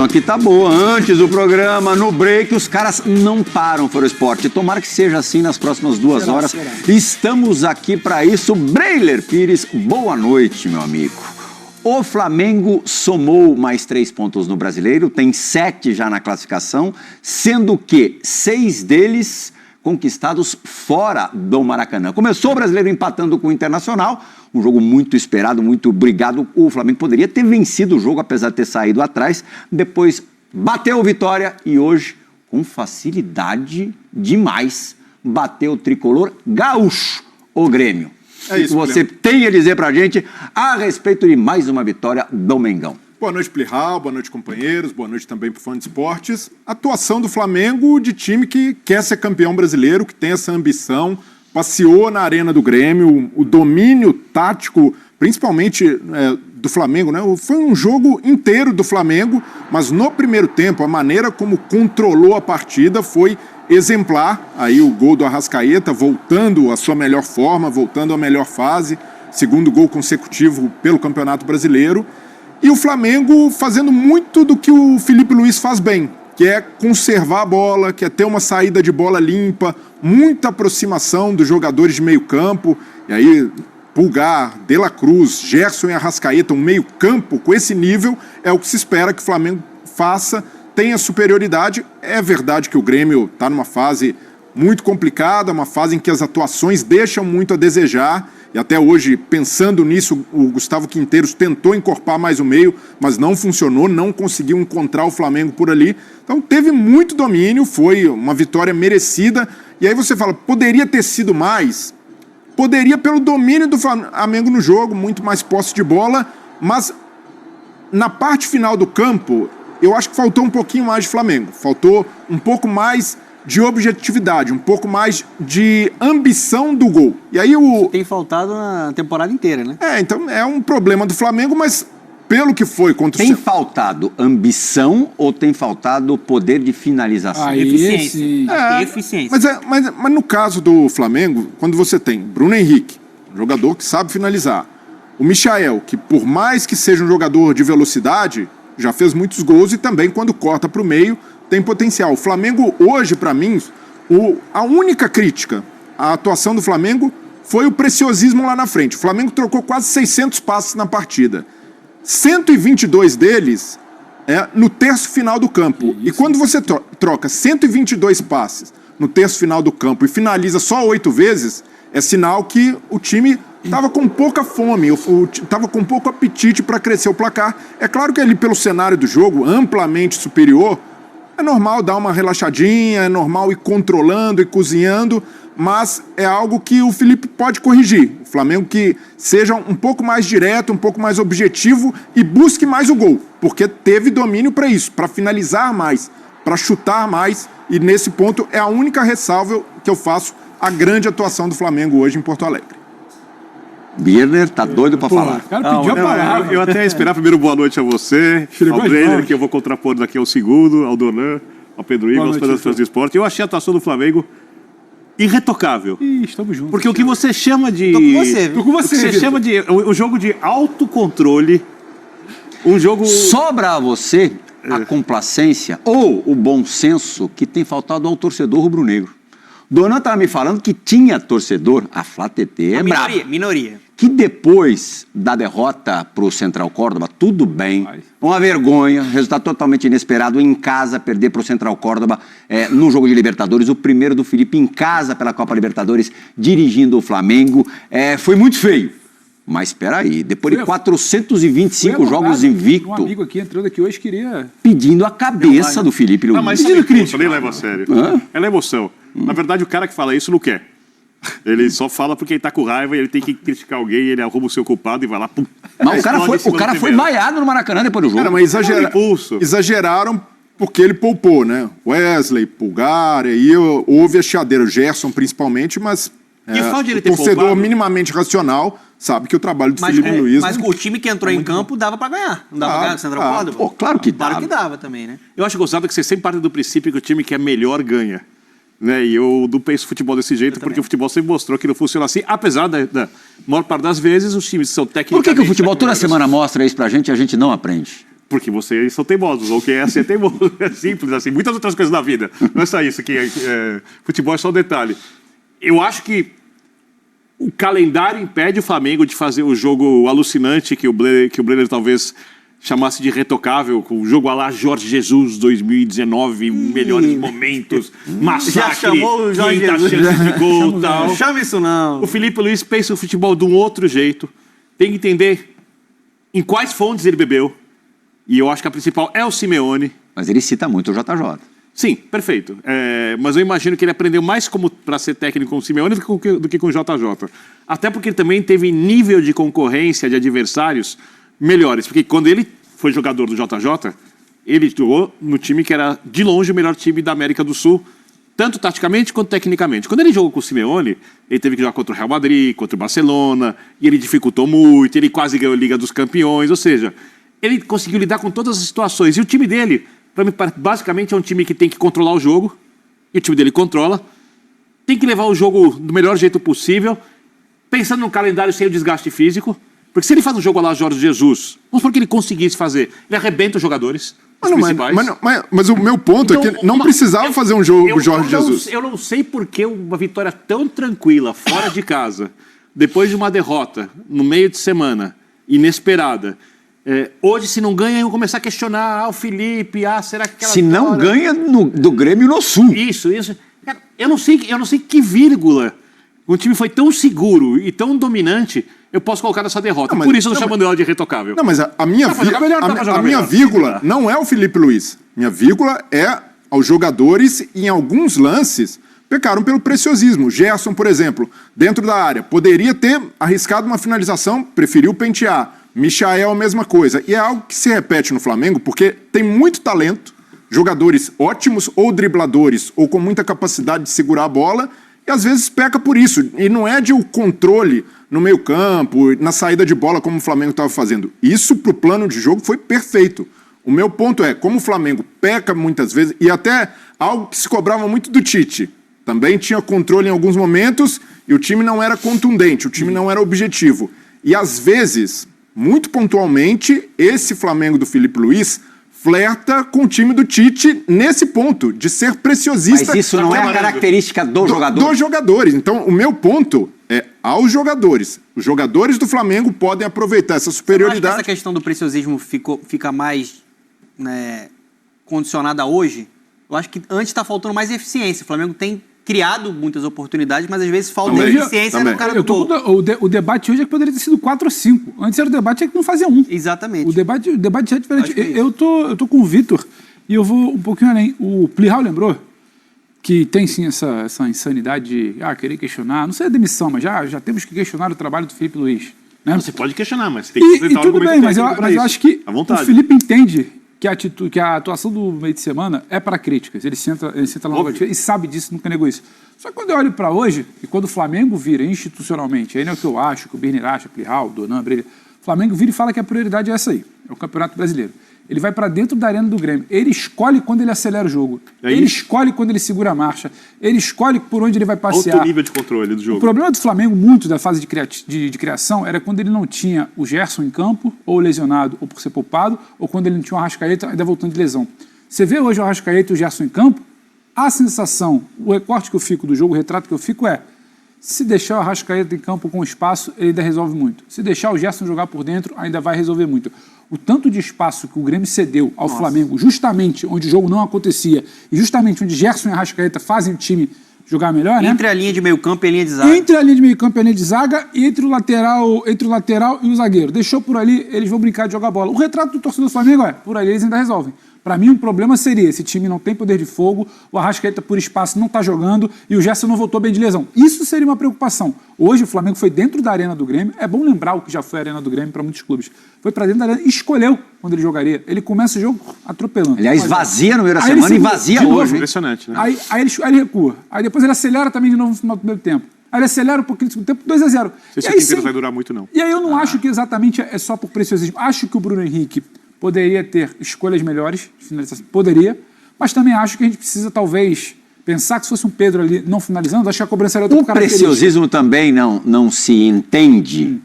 Aqui tá boa, antes do programa, no break, os caras não param para o esporte. Tomara que seja assim nas próximas 2 horas. Estamos aqui para isso. Breiler Pires, boa noite, meu amigo. O Flamengo somou mais 3 pontos no Brasileiro, tem 7 já na classificação, sendo que 6 deles conquistados fora do Maracanã. Começou o Brasileiro empatando com o Internacional, um jogo muito esperado, muito brigado. O Flamengo poderia ter vencido o jogo, apesar de ter saído atrás. Depois bateu a vitória e hoje, com facilidade demais, bateu o tricolor gaúcho, o Grêmio. É isso, o que você tem a dizer pra gente a respeito de mais uma vitória do Mengão? Boa noite, Plihal, boa noite, companheiros, boa noite também para o Fã de Esportes. Atuação do Flamengo de time que quer ser campeão brasileiro, que tem essa ambição, passeou na arena do Grêmio, o domínio tático, principalmente do Flamengo, né? Foi um jogo inteiro do Flamengo, mas no primeiro tempo, a maneira como controlou a partida foi exemplar. Aí o gol do Arrascaeta, voltando à sua melhor forma, voltando à melhor fase, segundo gol consecutivo pelo Campeonato Brasileiro. E o Flamengo fazendo muito do que o Felipe Luiz faz bem, que é conservar a bola, que é ter uma saída de bola limpa, muita aproximação dos jogadores de meio campo. E aí, Pulgar, De La Cruz, Gerson e Arrascaeta, um meio campo com esse nível, é o que se espera que o Flamengo faça, tenha superioridade. É verdade que o Grêmio está numa fase muito complicada, uma fase em que as atuações deixam muito a desejar. E até hoje, pensando nisso, o Gustavo Quinteiros tentou encorpar mais o meio, mas não funcionou, não conseguiu encontrar o Flamengo por ali. Então teve muito domínio, foi uma vitória merecida. E aí você fala, poderia ter sido mais? Poderia pelo domínio do Flamengo no jogo, muito mais posse de bola, mas na parte final do campo, eu acho que faltou um pouquinho mais de Flamengo. Faltou um pouco mais de objetividade, um pouco mais de ambição do gol. E aí tem faltado na temporada inteira, né? Então é um problema do Flamengo, mas pelo que foi contra o... Tem faltado ambição ou tem faltado poder de finalização? Eficiência. Eficiência. Mas no caso do Flamengo, quando você tem Bruno Henrique, um jogador que sabe finalizar, o Michael, que por mais que seja um jogador de velocidade, já fez muitos gols e também quando corta para o meio, tem potencial. O Flamengo hoje, para mim, a única crítica à atuação do Flamengo foi o preciosismo lá na frente. O Flamengo trocou quase 600 passes na partida. 122 deles no terço final do campo. E quando você troca 122 passes no terço final do campo e finaliza só 8 vezes, é sinal que o time estava com pouca fome, estava com pouco apetite para crescer o placar. É claro que ali, pelo cenário do jogo, amplamente superior, é normal dar uma relaxadinha, é normal ir controlando e cozinhando, mas é algo que o Felipe pode corrigir. O Flamengo que seja um pouco mais direto, um pouco mais objetivo e busque mais o gol, porque teve domínio para isso, para finalizar mais, para chutar mais, e nesse ponto é a única ressalva que eu faço à grande atuação do Flamengo hoje em Porto Alegre. Birner tá doido para falar. O cara pediu a palavra. Eu até ia esperar primeiro boa noite a você, ao Brenner, que eu vou contrapor daqui ao segundo, ao Donan, ao Pedro Igor, aos fãs do esporte. Eu achei a atuação do Flamengo irretocável. Estamos juntos. Porque o que você chama de... Tô com você, você chama de... O jogo de autocontrole, um jogo... Sobra a você a complacência ou o bom senso que tem faltado ao torcedor rubro-negro. Donan estava me falando que tinha torcedor, a Flá TT é brava. Minoria. Que depois da derrota para o Central Córdoba, tudo bem, uma vergonha, resultado totalmente inesperado, em casa, perder para o Central Córdoba no jogo de Libertadores, o primeiro do Felipe em casa pela Copa Libertadores, dirigindo o Flamengo, foi muito feio. Mas espera aí, depois de 425 jogos invicto, um amigo aqui entrando aqui hoje queria... pedindo a cabeça do Felipe Luiz. Mas sabe crítica, nem leva a sério. Ela é emoção. Na verdade, o cara que fala isso não quer. Ele só fala porque ele tá com raiva e ele tem que criticar alguém, ele arruma o seu culpado e vai lá, pum. Mas o cara foi vaiado no Maracanã depois do jogo. Cara, mas exageraram porque ele poupou, né? Wesley, Pulgar, aí houve a chiadeira, o Gerson principalmente, mas o torcedor minimamente racional sabe que o trabalho do Felipe Luiz... Mas o time que entrou em campo dava pra ganhar. Não dava pra ganhar com o Central Córdoba? Pô, claro que dava. Claro que dava também, né? Eu acho gostado que você sempre parte do princípio que o time que é melhor ganha. Né? E eu não penso futebol desse jeito, porque o futebol sempre mostrou que não funciona assim, apesar da maior parte das vezes os times são técnicos. Por que o futebol toda semana mostra isso pra gente e a gente não aprende? Porque vocês são teimosos, ou quem é assim é teimoso. É simples assim. Muitas outras coisas na vida. Não é só isso aqui. Futebol é só um detalhe. Eu acho que o calendário impede o Flamengo de fazer o jogo alucinante que o Brenner talvez chamasse de retocável, com o jogo à la Jorge Jesus 2019, melhores momentos, massacre, já chamou o Jorge Jesus. chance de gol e tal. Não chama isso não. O Felipe Luiz pensa o futebol de um outro jeito. Tem que entender em quais fontes ele bebeu. E eu acho que a principal é o Simeone. Mas ele cita muito o JJ. Sim, perfeito. Mas eu imagino que ele aprendeu mais para ser técnico com o Simeone do que com o JJ. Até porque ele também teve nível de concorrência de adversários melhores. Porque quando ele foi jogador do JJ, ele jogou no time que era, de longe, o melhor time da América do Sul, tanto taticamente quanto tecnicamente. Quando ele jogou com o Simeone, ele teve que jogar contra o Real Madrid, contra o Barcelona, e ele dificultou muito, ele quase ganhou a Liga dos Campeões, ou seja, ele conseguiu lidar com todas as situações. E o time dele, para mim, basicamente é um time que tem que controlar o jogo, e o time dele controla, tem que levar o jogo do melhor jeito possível, pensando num calendário sem o desgaste físico, porque se ele faz um jogo lá Jorge Jesus, vamos supor que ele conseguisse fazer, ele arrebenta os jogadores, os principais. Mas o meu ponto é que não precisava fazer um jogo Jorge Jesus. Eu não sei por que uma vitória tão tranquila, fora de casa, depois de uma derrota, no meio de semana, inesperada, hoje, se não ganha, eu começar a questionar o Felipe, será que aquela Se não ganha do Grêmio no Sul. Isso. Cara, eu não sei que vírgula o time foi tão seguro e tão dominante, eu posso colocar nessa derrota. Por isso eu estou chamando ela de retocável. Não, mas a minha vírgula não é o Felipe Luiz. Minha vírgula é aos jogadores e, em alguns lances, pecaram pelo preciosismo. Gerson, por exemplo, dentro da área, poderia ter arriscado uma finalização, preferiu pentear. Michael, a mesma coisa. E é algo que se repete no Flamengo, porque tem muito talento, jogadores ótimos ou dribladores, ou com muita capacidade de segurar a bola, e às vezes peca por isso. E não é de o controle no meio campo, na saída de bola, como o Flamengo estava fazendo. Isso, para o plano de jogo, foi perfeito. O meu ponto é, como o Flamengo peca muitas vezes, e até algo que se cobrava muito do Tite, também tinha controle em alguns momentos, e o time não era contundente, o time não era objetivo. E às vezes, muito pontualmente, esse Flamengo do Felipe Luiz flerta com o time do Tite nesse ponto, de ser preciosista. Mas isso não é a característica do jogador? Dos jogadores. Então, o meu ponto é aos jogadores. Os jogadores do Flamengo podem aproveitar essa superioridade. Eu acho que essa questão do preciosismo fica mais condicionada hoje. Eu acho que antes está faltando mais eficiência. O Flamengo tem criado muitas oportunidades, mas às vezes falta eficiência no cara do gol. O debate hoje é que poderia ter sido 4 ou 5. Antes era o debate que não fazia 1. Exatamente. O debate é diferente. Eu tô com o Vitor e eu vou um pouquinho além. O Plihal lembrou que tem sim essa insanidade de querer questionar, não sei a demissão, mas já temos que questionar o trabalho do Felipe Luiz. Né? Você pode questionar, mas você tem que e tudo bem, mas eu acho que o Felipe entende que a atuação do meio de semana é para críticas. Ele senta lá no e sabe disso, nunca negou isso. Só que quando eu olho para hoje, e quando o Flamengo vira institucionalmente, aí não é o que eu acho, que o Birner acha, Plihal, Donan, Brilha, o Flamengo vira e fala que a prioridade é essa aí, é o Campeonato Brasileiro. Ele vai para dentro da arena do Grêmio. Ele escolhe quando ele acelera o jogo. Ele escolhe quando ele segura a marcha. Ele escolhe por onde ele vai passear. Alto nível de controle do jogo. O problema do Flamengo, muito da fase de criação, era quando ele não tinha o Gerson em campo, ou lesionado, ou por ser poupado, ou quando ele não tinha o Arrascaeta ainda voltando de lesão. Você vê hoje o Arrascaeta e o Gerson em campo, a sensação, o recorte que eu fico do jogo, o retrato que eu fico é: se deixar o Arrascaeta em campo com espaço, ele ainda resolve muito. Se deixar o Gerson jogar por dentro, ainda vai resolver muito. O tanto de espaço que o Grêmio cedeu ao Flamengo, justamente onde o jogo não acontecia, e justamente onde Gerson e Arrascaeta fazem o time jogar melhor, né? Entre a linha de meio campo e a linha de zaga. Entre a linha de meio campo e a linha de zaga, e entre o lateral e o zagueiro. Deixou por ali, eles vão brincar de jogar bola. O retrato do torcedor do Flamengo por ali eles ainda resolvem. Para mim, um problema seria: esse time não tem poder de fogo, o Arrascaeta por espaço não está jogando e o Gerson não voltou bem de lesão. Isso seria uma preocupação. Hoje o Flamengo foi dentro da arena do Grêmio. É bom lembrar o que já foi a arena do Grêmio para muitos clubes. Foi para dentro da arena e escolheu quando ele jogaria. Ele começa o jogo atropelando. Aliás, vazia no meio da semana e vazia hoje. Impressionante, né? Aí ele recua. Aí depois ele acelera também de novo no final do primeiro tempo. Aí ele acelera um pouquinho no segundo tempo, 2-0. Não sei se o inteiro vai durar muito, não. E aí eu não acho que exatamente é só por preciosismo. Acho que o Bruno Henrique poderia ter escolhas melhores de finalização. Poderia. Mas também acho que a gente precisa, talvez, pensar que se fosse um Pedro ali não finalizando, acho que a cobrança era outra característica. O preciosismo também não se entende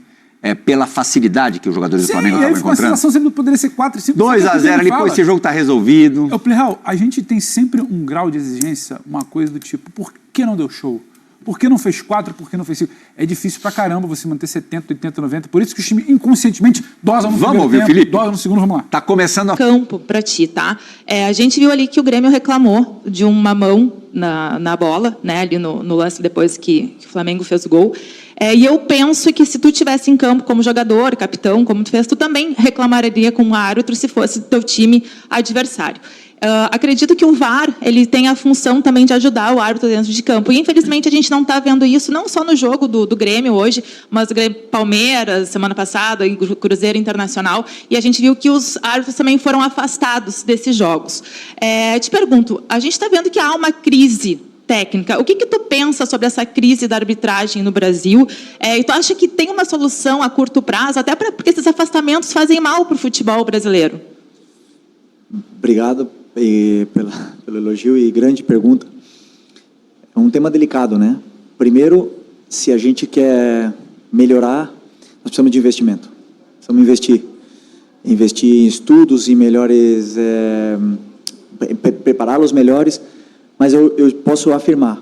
pela facilidade que os jogadores do Flamengo estavam encontrando? A sensação sempre poderia ser 4, 5... 2-0 ali, pô, esse jogo tá resolvido. O Plihal, a gente tem sempre um grau de exigência, uma coisa do tipo, por que não deu show? Por que não fez 4? Por que não fez 5? É difícil pra caramba você manter 70, 80, 90. Por isso que os times inconscientemente dosam no Vamos ouvir, tempo, Felipe? dosam no segundo, vamos lá. Tá começando a... Campo pra ti, tá? A gente viu ali que o Grêmio reclamou de uma mão na bola, né? Ali no lance depois que o Flamengo fez o gol. E eu penso que se tu estivesse em campo como jogador, capitão, como tu fez, tu também reclamaria com o árbitro se fosse teu time adversário. Acredito que o VAR ele tem a função também de ajudar o árbitro dentro de campo. E, infelizmente, a gente não está vendo isso, não só no jogo do Grêmio hoje, mas do Grêmio Palmeiras, semana passada, Cruzeiro Internacional. E a gente viu que os árbitros também foram afastados desses jogos. Te pergunto, a gente está vendo que há uma crise técnica. O que tu pensa sobre essa crise da arbitragem no Brasil? E tu acha que tem uma solução a curto prazo, até porque esses afastamentos fazem mal para o futebol brasileiro? Obrigado pelo elogio e grande pergunta. É um tema delicado, né? Primeiro, se a gente quer melhorar, nós precisamos de investimento. Precisamos investir em estudos e melhores, prepará-los melhores. Mas eu posso afirmar,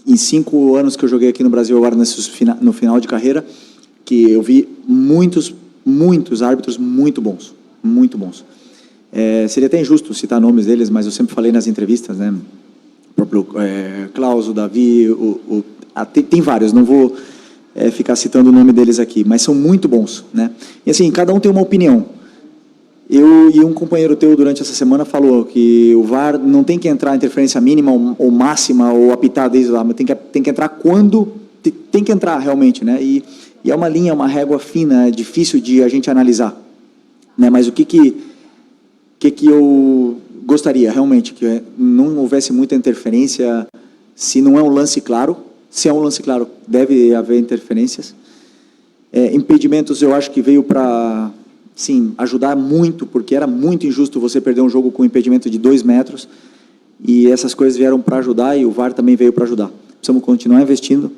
em 5 anos que eu joguei aqui no Brasil, agora no final de carreira, que eu vi muitos árbitros muito bons, muito bons. Seria até injusto citar nomes deles, mas eu sempre falei nas entrevistas, né? O próprio Klaus, o Davi, tem vários, não vou ficar citando o nome deles aqui, mas são muito bons, né? E assim, cada um tem uma opinião. Eu e um companheiro teu durante essa semana falou que o VAR não tem que entrar interferência mínima ou máxima ou apitar desde lá, mas tem que entrar quando tem que entrar realmente, né? E é uma linha, uma régua fina, é difícil de a gente analisar, né? Mas o que eu gostaria realmente que não houvesse muita interferência, se não é um lance claro. Se é um lance claro, deve haver interferências. Impedimentos, eu acho que veio para, sim, ajudar muito, porque era muito injusto você perder um jogo com impedimento de 2 metros, e essas coisas vieram para ajudar, e o VAR também veio para ajudar. Precisamos continuar investindo,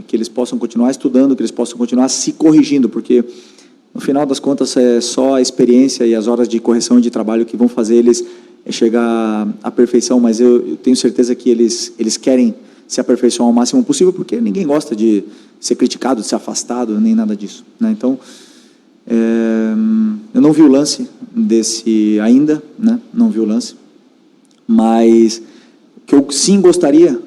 que eles possam continuar estudando, que eles possam continuar se corrigindo, porque no final das contas é só a experiência e as horas de correção e de trabalho que vão fazer eles chegar à perfeição, mas eu tenho certeza que eles querem se aperfeiçoar ao máximo possível, porque ninguém gosta de ser criticado, de ser afastado, nem nada disso, né? Então, eu não vi o lance desse ainda, né? Não vi o lance, mas que eu sim gostaria,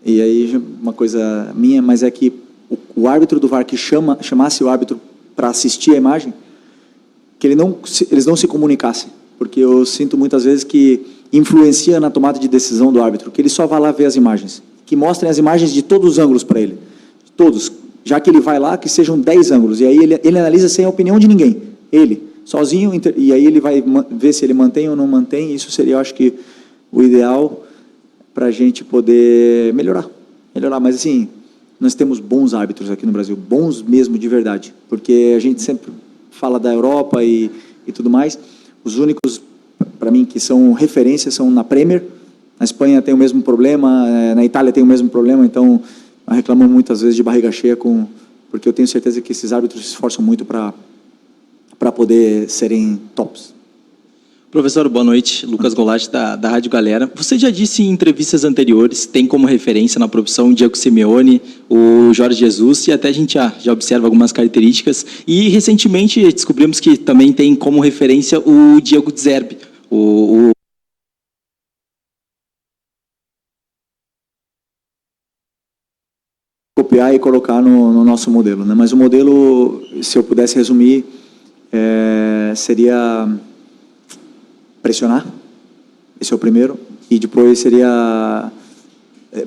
e aí uma coisa minha, mas é que o árbitro do VAR que chamasse o árbitro para assistir a imagem, que eles não se comunicassem, porque eu sinto muitas vezes que influencia na tomada de decisão do árbitro, que ele só vai lá ver as imagens, que mostrem as imagens de todos os ângulos para ele, todos, já que ele vai lá, que sejam 10 ângulos, e aí ele analisa sem a opinião de ninguém, ele, sozinho, e aí ele vai ver se ele mantém ou não mantém. Isso seria, eu acho que, o ideal para a gente poder melhorar, mas assim, nós temos bons árbitros aqui no Brasil, bons mesmo de verdade, porque a gente sempre fala da Europa e tudo mais. Os únicos, para mim, que são referências são na Premier. Na Espanha tem o mesmo problema, na Itália tem o mesmo problema, então reclamam muitas vezes de barriga cheia, porque eu tenho certeza que esses árbitros se esforçam muito para poder serem tops. Professor, boa noite. Lucas Golatti, da Rádio Galera. Você já disse em entrevistas anteriores, tem como referência na profissão o Diego Simeone, o Jorge Jesus, e até a gente já observa algumas características. E, recentemente, descobrimos que também tem como referência o Diego Zerbi, copiar e colocar no nosso modelo, né? Mas o modelo, se eu pudesse resumir, seria pressionar, esse é o primeiro, e depois seria,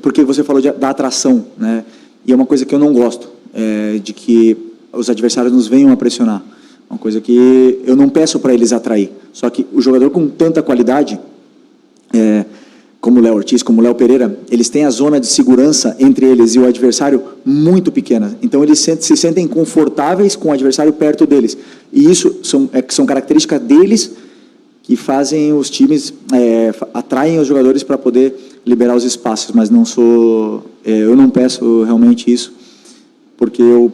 porque você falou da atração, né? E é uma coisa que eu não gosto, de que os adversários nos venham a pressionar, uma coisa que eu não peço para eles atrair, só que o jogador com tanta qualidade, como o Léo Ortiz, como o Léo Pereira, eles têm a zona de segurança entre eles e o adversário muito pequena. Então, eles se sentem confortáveis com o adversário perto deles. E isso são características deles que fazem os times, atraem os jogadores para poder liberar os espaços. Mas eu não peço realmente isso, porque eu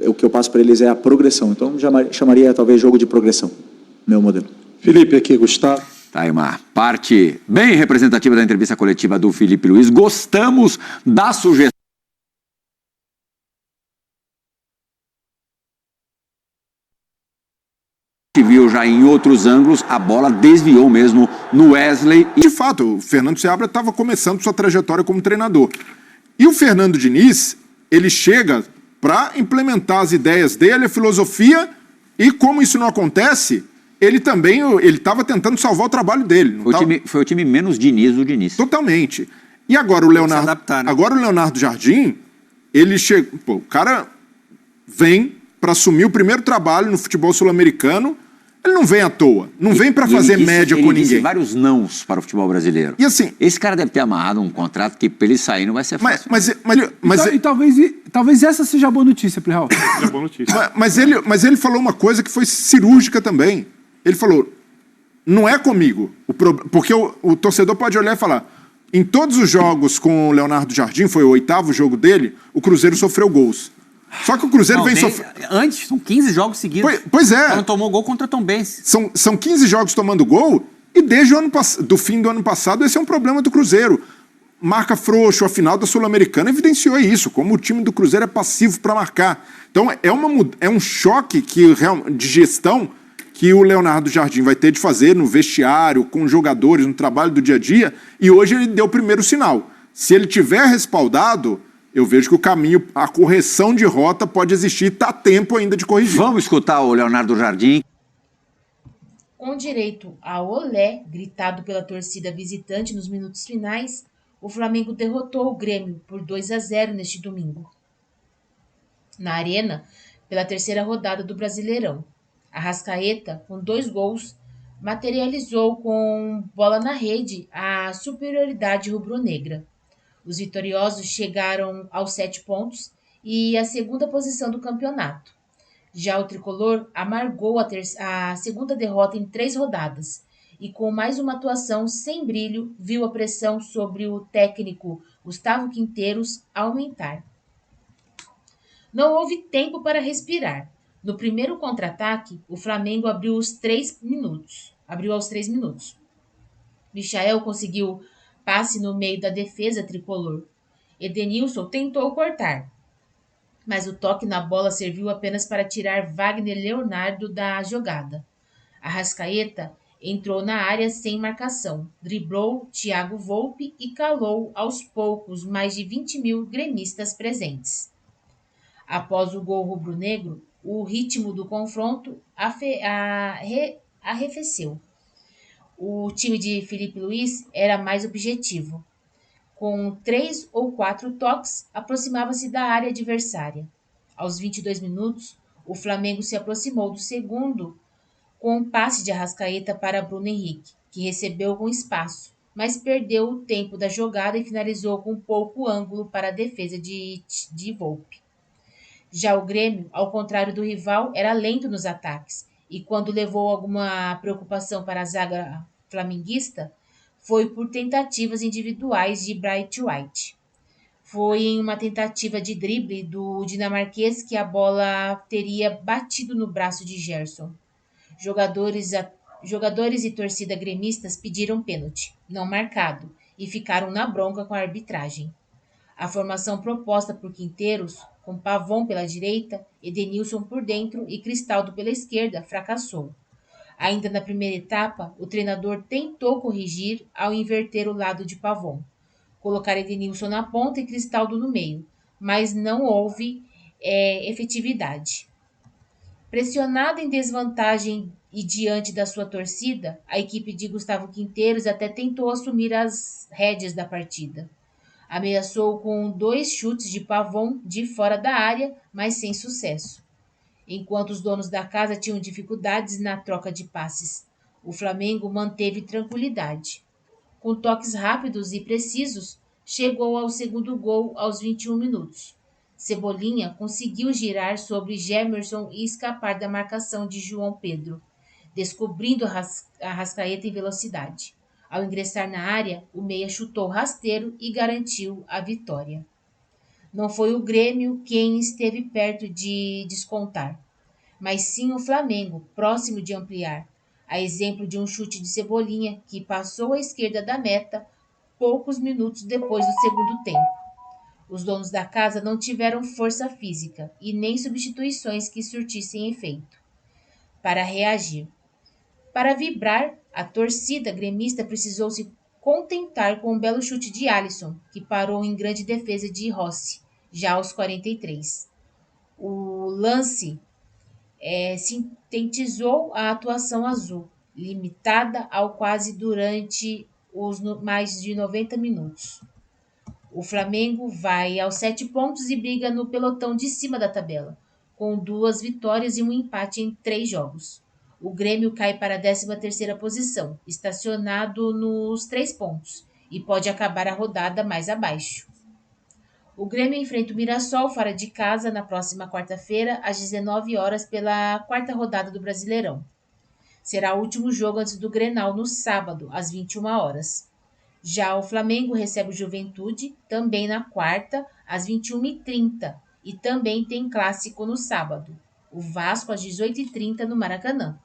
o que eu passo para eles é a progressão. Então, chamaria talvez jogo de progressão, meu modelo. Felipe, aqui, Gustavo. Tá aí uma parte bem representativa da entrevista coletiva do Felipe Luiz. Gostamos da sugestão. Viu já em outros ângulos, a bola desviou mesmo no Wesley. De fato, o Fernando Seabra estava começando sua trajetória como treinador. E o Fernando Diniz, ele chega para implementar as ideias dele, a filosofia, e como isso não acontece, ele estava tentando salvar o trabalho dele. Foi o time menos Diniz do Diniz. Totalmente. E agora o Leonardo Jardim, ele chega, o cara vem para assumir o primeiro trabalho no futebol sul-americano. Ele não vem à toa, não vem para fazer média com ninguém. Ele disse vários nãos para o futebol brasileiro. E assim, esse cara deve ter amarrado um contrato que para ele sair não vai ser fácil. E talvez essa seja a boa notícia, Plihal. É boa notícia. Mas ele falou uma coisa que foi cirúrgica também. Ele falou, não é comigo. Porque o torcedor pode olhar e falar, em todos os jogos com o Leonardo Jardim, foi o 8º jogo dele, o Cruzeiro sofreu gols. Só que o Cruzeiro vem sofrendo... Antes, são 15 jogos seguidos. Pois é. Não tomou gol contra Tom Benz. São 15 jogos tomando gol, e desde do fim do ano passado, esse é um problema do Cruzeiro. Marca frouxo, a final da Sul-Americana evidenciou isso, como o time do Cruzeiro é passivo para marcar. Então é um choque de gestão que o Leonardo Jardim vai ter de fazer no vestiário, com os jogadores, no trabalho do dia a dia, e hoje ele deu o primeiro sinal. Se ele tiver respaldado, eu vejo que o caminho, a correção de rota pode existir, está tempo ainda de corrigir. Vamos escutar o Leonardo Jardim. Com direito a olé, gritado pela torcida visitante nos minutos finais, o Flamengo derrotou o Grêmio por 2-0 neste domingo. Na Arena, pela terceira rodada do Brasileirão, Arrascaeta, com 2 gols, materializou com bola na rede a superioridade rubro-negra. Os vitoriosos chegaram aos 7 pontos e à segunda posição do campeonato. Já o tricolor amargou a segunda derrota em 3 rodadas e, com mais uma atuação sem brilho, viu a pressão sobre o técnico Gustavo Quinteiros aumentar. Não houve tempo para respirar. No primeiro contra-ataque, o Flamengo abriu aos 3 minutos. Michael conseguiu passe no meio da defesa tricolor. Edenilson tentou cortar, mas o toque na bola serviu apenas para tirar Wagner Leonardo da jogada. Arrascaeta entrou na área sem marcação, driblou Thiago Volpi e calou aos poucos mais de 20 mil gremistas presentes. Após o gol rubro-negro, o ritmo do confronto arrefeceu. O time de Felipe Luiz era mais objetivo. Com 3 ou 4 toques, aproximava-se da área adversária. Aos 22 minutos, o Flamengo se aproximou do segundo com um passe de Arrascaeta para Bruno Henrique, que recebeu com espaço, mas perdeu o tempo da jogada e finalizou com pouco ângulo para a defesa de Volpi. Já o Grêmio, ao contrário do rival, era lento nos ataques, e quando levou alguma preocupação para a zaga flamenguista, foi por tentativas individuais de Bright White. Foi em uma tentativa de drible do dinamarquês que a bola teria batido no braço de Gerson. Jogadores e torcida gremistas pediram pênalti, não marcado, e ficaram na bronca com a arbitragem. A formação proposta por Quinteiros, com Pavon pela direita, Edenilson por dentro e Cristaldo pela esquerda, fracassou. Ainda na primeira etapa, o treinador tentou corrigir ao inverter o lado de Pavon, colocar Edenilson na ponta e Cristaldo no meio, mas não houve efetividade. Pressionada em desvantagem e diante da sua torcida, a equipe de Gustavo Quinteiros até tentou assumir as rédeas da partida. Ameaçou com 2 chutes de Pavon de fora da área, mas sem sucesso. Enquanto os donos da casa tinham dificuldades na troca de passes, o Flamengo manteve tranquilidade. Com toques rápidos e precisos, chegou ao segundo gol aos 21 minutos. Cebolinha conseguiu girar sobre Gemerson e escapar da marcação de João Pedro, descobrindo Arrascaeta em velocidade. Ao ingressar na área, o meia chutou rasteiro e garantiu a vitória. Não foi o Grêmio quem esteve perto de descontar, mas sim o Flamengo, próximo de ampliar, a exemplo de um chute de Cebolinha que passou à esquerda da meta poucos minutos depois do segundo tempo. Os donos da casa não tiveram força física e nem substituições que surtissem efeito para reagir. Para vibrar, a torcida gremista precisou se contentar com um belo chute de Alisson, que parou em grande defesa de Rossi, já aos 43. O lance sintetizou a atuação azul, limitada ao quase durante os mais de 90 minutos. O Flamengo vai aos 7 pontos e briga no pelotão de cima da tabela, com 2 vitórias e um empate em 3 jogos. O Grêmio cai para a 13ª posição, estacionado nos 3 pontos, e pode acabar a rodada mais abaixo. O Grêmio enfrenta o Mirassol fora de casa na próxima quarta-feira, às 19 horas, pela 4ª rodada do Brasileirão. Será o último jogo antes do Grenal no sábado, às 21 horas. Já o Flamengo recebe o Juventude, também na quarta, às 21h30, e também tem clássico no sábado. O Vasco às 18h30 no Maracanã.